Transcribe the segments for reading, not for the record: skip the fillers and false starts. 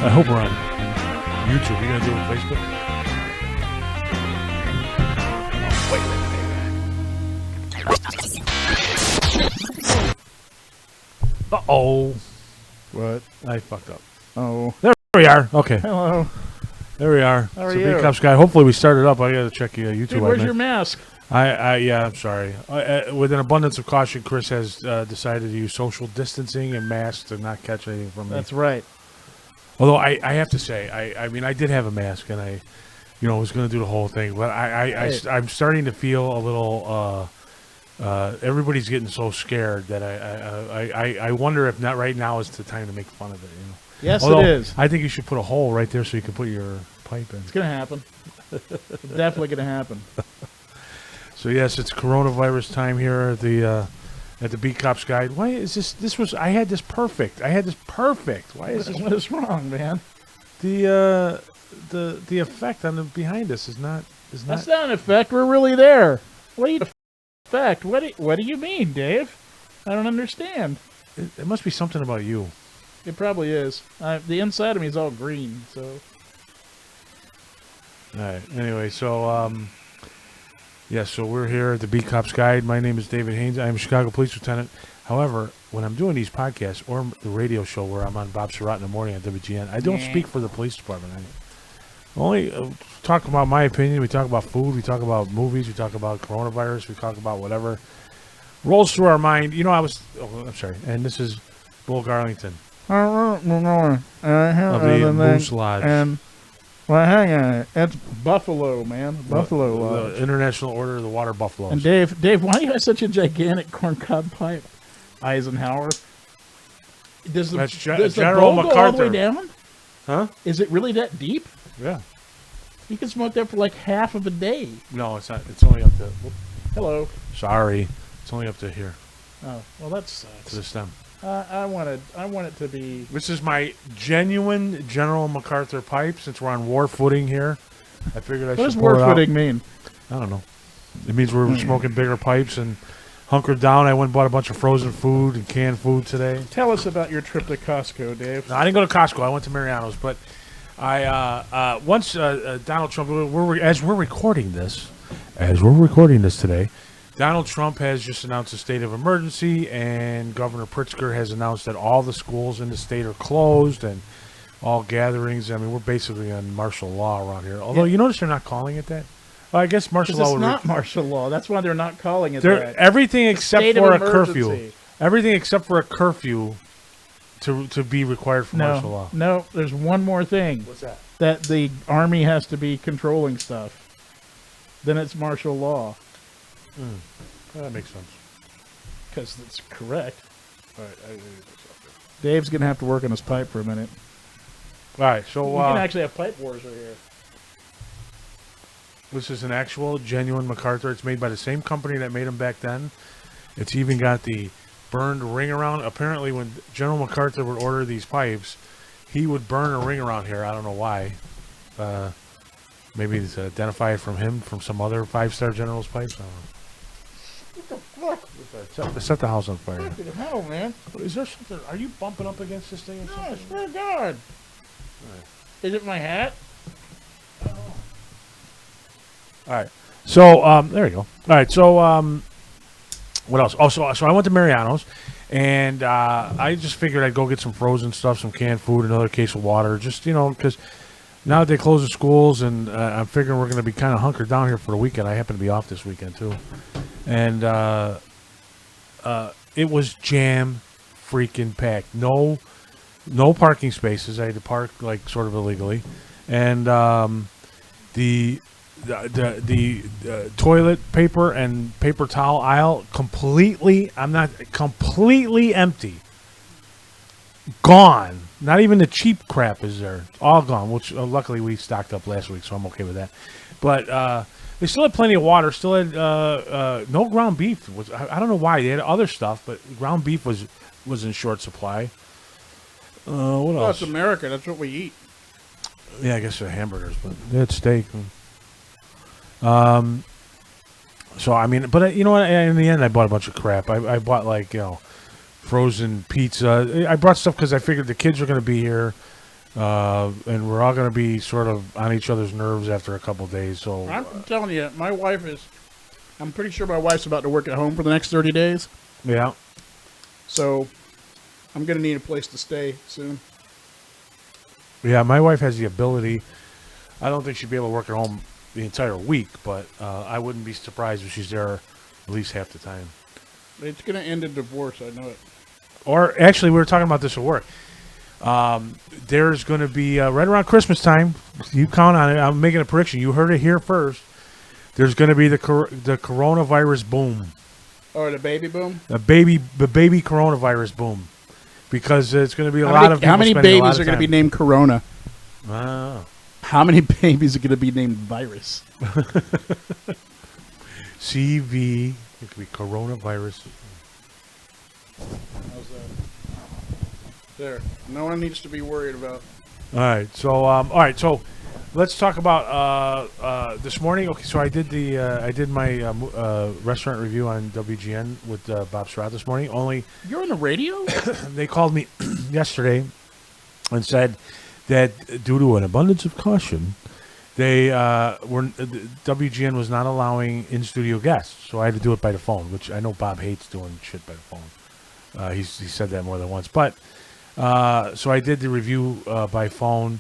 I hope we're on YouTube. You gonna do it on Facebook? Oh, wait. Uh-oh. What? I fucked up. Oh. There we are. Okay. Hello. There we are. How are it's you? Big Cup Sky. Hopefully we started up. I gotta check YouTube. Dude, where's your mask? Yeah, I'm sorry. With an abundance of caution, Chris has decided to use social distancing and masks to not catch anything from me. That's right. Although I have to say, I mean, I did have a mask and I was going to do the whole thing, but I'm starting to feel a little. Everybody's getting so scared that I wonder if not right now is the time to make fun of it. You know. Yes, Although, it is. I think you should put a hole right there so you can put your pipe in. It's gonna happen. Definitely gonna happen. So yes, it's coronavirus time here at the Beat Cops Guide. Why is this? I had this perfect. Why is this? What is wrong, man? The effect on the behind this is not. That's not an effect. We're really there. What do you effect? What do you mean, Dave? I don't understand. It must be something about you. It probably is. The inside of me is all green, so. All right. Anyway, so so we're here at the Beat Cops Guide. My name is David Haynes. I am a Chicago Police Lieutenant. However, when I'm doing these podcasts or the radio show where I'm on Bob Surratt in the morning at WGN, I don't speak for the police department. I only talk about my opinion. We talk about food. We talk about movies. We talk about coronavirus. We talk about whatever rolls through our mind. You know, I'm sorry. And this is Bull Garlington of the Moose Lodge. And well, hang on. It's Buffalo, man. Buffalo Lodge. The International Order of the Water Buffaloes. And Dave, why do you have such a gigantic corncob pipe? Eisenhower. Does the General bowl go all the way down? Huh? Is it really that deep? Yeah. You can smoke that for like half of a day. No, it's not. It's only up to. Hello. Sorry, it's only up to here. Oh, well, that sucks. To the stem. I want it to be. This is my genuine General MacArthur pipe. Since we're on war footing here, I figured I should. What does war footing mean? I don't know. It means we're smoking bigger pipes and hunkered down. I went and bought a bunch of frozen food and canned food today. Tell us about your trip to Costco, Dave. No, I didn't go to Costco. I went to Mariano's, but once Donald Trump, as we're recording this today, Donald Trump has just announced a state of emergency, and Governor Pritzker has announced that all the schools in the state are closed and all gatherings. I mean, we're basically on martial law around here. Although you notice they're not calling it that. Well, I guess martial law. It's not martial law. That's why they're not calling it that. Everything except for a curfew. Everything except for a curfew to be required for martial law. No, there's one more thing. What's that? That the army has to be controlling stuff. Then it's martial law. That makes sense. Because that's correct. All right, Dave's going to have to work on his pipe for a minute. All right, so we can actually have pipe wars right here. This is an actual, genuine MacArthur. It's made by the same company that made them back then. It's even got the burned ring around. Apparently, when General MacArthur would order these pipes, he would burn a ring around here. I don't know why. Maybe it's identify it from him, from some other five-star general's pipes. I don't know. What the fuck? Set the house on fire. What the hell, man? Is there something? Are you bumping up against this thing or something? No, I swear to God. Right. Is it my hat? All right. So, there you go. All right. So, what else? Oh, so I went to Mariano's, and I just figured I'd go get some frozen stuff, some canned food, another case of water, just, because now that they close the schools, and I'm figuring we're going to be kind of hunkered down here for the weekend. I happen to be off this weekend, too. And it was jam freaking packed. No parking spaces. I had to park, like, sort of illegally. And the toilet paper and paper towel aisle completely empty. Gone. Not even the cheap crap is there. All gone, which luckily we stocked up last week, so I'm okay with that. But they still had plenty of water. Still had no ground beef. I don't know why. They had other stuff, but ground beef was in short supply. What else? Well, it's America. That's what we eat. Yeah, I guess they're hamburgers, but they had steak. So, I mean, but you know what? In the end, I bought a bunch of crap. I bought, like, frozen pizza. I brought stuff because I figured the kids were going to be here. and we're all going to be sort of on each other's nerves after a couple days. So I'm telling you, my wife is. I'm pretty sure my wife's about to work at home for the next 30 days. yeah. So I'm going to need a place to stay soon. Yeah, my wife has the ability. I don't think she'd be able to work at home the entire week, but I wouldn't be surprised if she's there at least half the time. It's going to end in divorce, I know it. Or actually, we were talking about this at work. There's going to be right around Christmas time. You count on it. I'm making a prediction. You heard it here first. There's going to be the coronavirus boom. Oh, the baby boom? The baby coronavirus boom. Because it's going to be a lot of people. How many spending a lot babies of are going to time. be named Corona? Wow. How many babies are going to be named Virus? CV. It could be coronavirus. How's that? There. No one needs to be worried about. All right. So let's talk about this morning. Okay. So I did my restaurant review on WGN with Bob Surratt this morning. Only You're on the radio? they called me yesterday and said that due to an abundance of caution, WGN was not allowing in-studio guests, so I had to do it by the phone, which I know Bob hates doing shit by the phone. He said that more than once, but so I did the review by phone,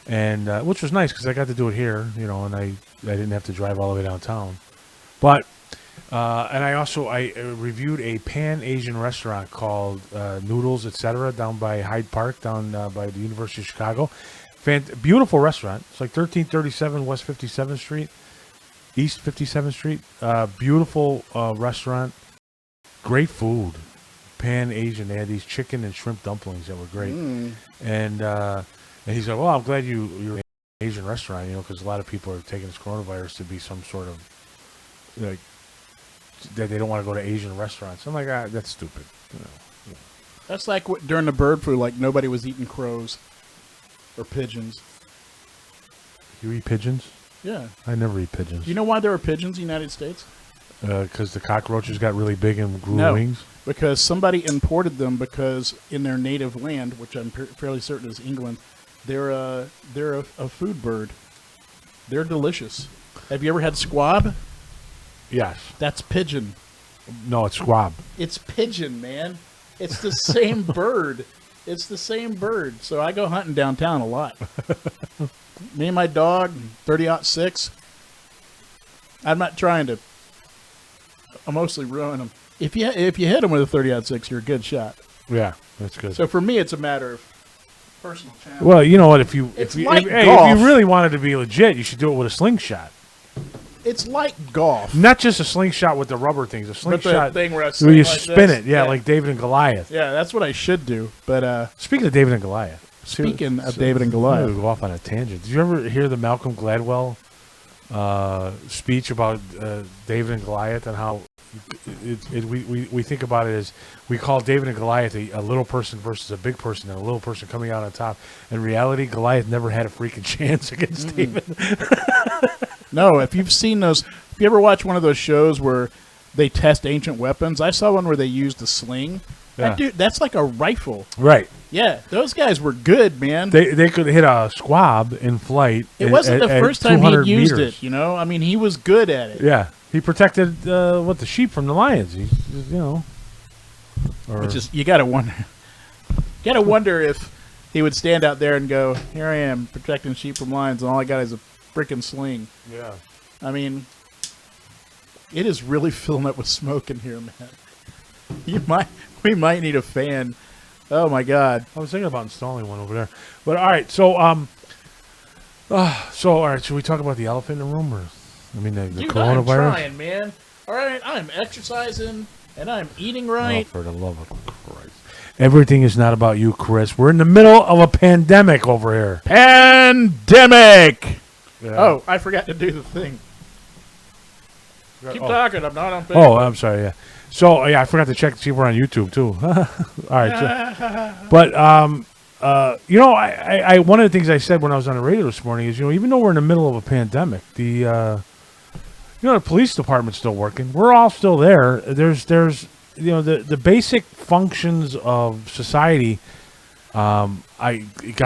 and which was nice because I got to do it here, and I didn't have to drive all the way downtown. But and I reviewed a Pan-Asian restaurant called Noodles, etc., down by Hyde Park, down by the University of Chicago. Beautiful restaurant. It's like 1337 West 57th Street, East 57th Street. Beautiful restaurant. Great food. Pan-Asian. They had these chicken and shrimp dumplings that were great. And he said, well, I'm glad you're an Asian restaurant, because a lot of people are taking this coronavirus to be some sort of, like, that they don't want to go to Asian restaurants. I'm like, that's stupid. That's like during the bird flu, like nobody was eating crows or pigeons. You eat pigeons? Yeah. I never eat pigeons. Do you know why there are pigeons in the United States? Because the cockroaches got really big and grew wings? Because somebody imported them because in their native land, which I'm fairly certain is England, they're a food bird. They're delicious. Have you ever had squab? Yes. That's pigeon. No, it's squab. It's pigeon, man. It's the same bird. It's the same bird. So I go hunting downtown a lot. Me and my dog, 30-06. I'm not trying to. I'm mostly ruin them. If you hit them with a 30-06, you're a good shot. Yeah, that's good. So for me, it's a matter of personal challenge. Well, you know what? If you It's if like you golf. really wanted to be legit, you should do it with a slingshot. It's like golf. Not just a slingshot with the rubber things. A But slingshot the thing where I where you like spin this. it. Yeah, like David and Goliath. Yeah, that's what I should do. But Speaking of David and Goliath. speaking of David and I'm Goliath, gonna go off on a tangent. Did you ever hear the Malcolm Gladwell speech about David and Goliath and how we think about it as we call David and Goliath a little person versus a big person and a little person coming out on top. In reality, Goliath never had a freaking chance against David. no, if you've seen those, if you ever watch one of those shows where they test ancient weapons, I saw one where they used a sling. Yeah. That's like a rifle. Right. Yeah, those guys were good, man. They could hit a squab in flight. It wasn't the first time he used it, I mean, he was good at it. Yeah. He protected the sheep from the lions. It's just you gotta wonder. If he would stand out there and go, "Here I am protecting sheep from lions, and all I got is a frickin' sling." Yeah. I mean, it is really filling up with smoke in here, man. We might need a fan. Oh my God! I was thinking about installing one over there. But all right, so all right, should we talk about the elephant in the room, or the Dude, coronavirus? I'm trying, man. All right, I'm exercising and I'm eating right. Oh, for the love of Christ! Everything is not about you, Chris. We're in the middle of a pandemic over here. Pandemic. Yeah. Oh, I forgot to do the thing. Keep talking. I'm not on Facebook. Oh, I'm sorry. Yeah. So I forgot to check to see if we're on YouTube too. All right. But I one of the things I said when I was on the radio this morning is, even though we're in the middle of a pandemic, the police department's still working. We're all still there. There's the basic functions of society. I got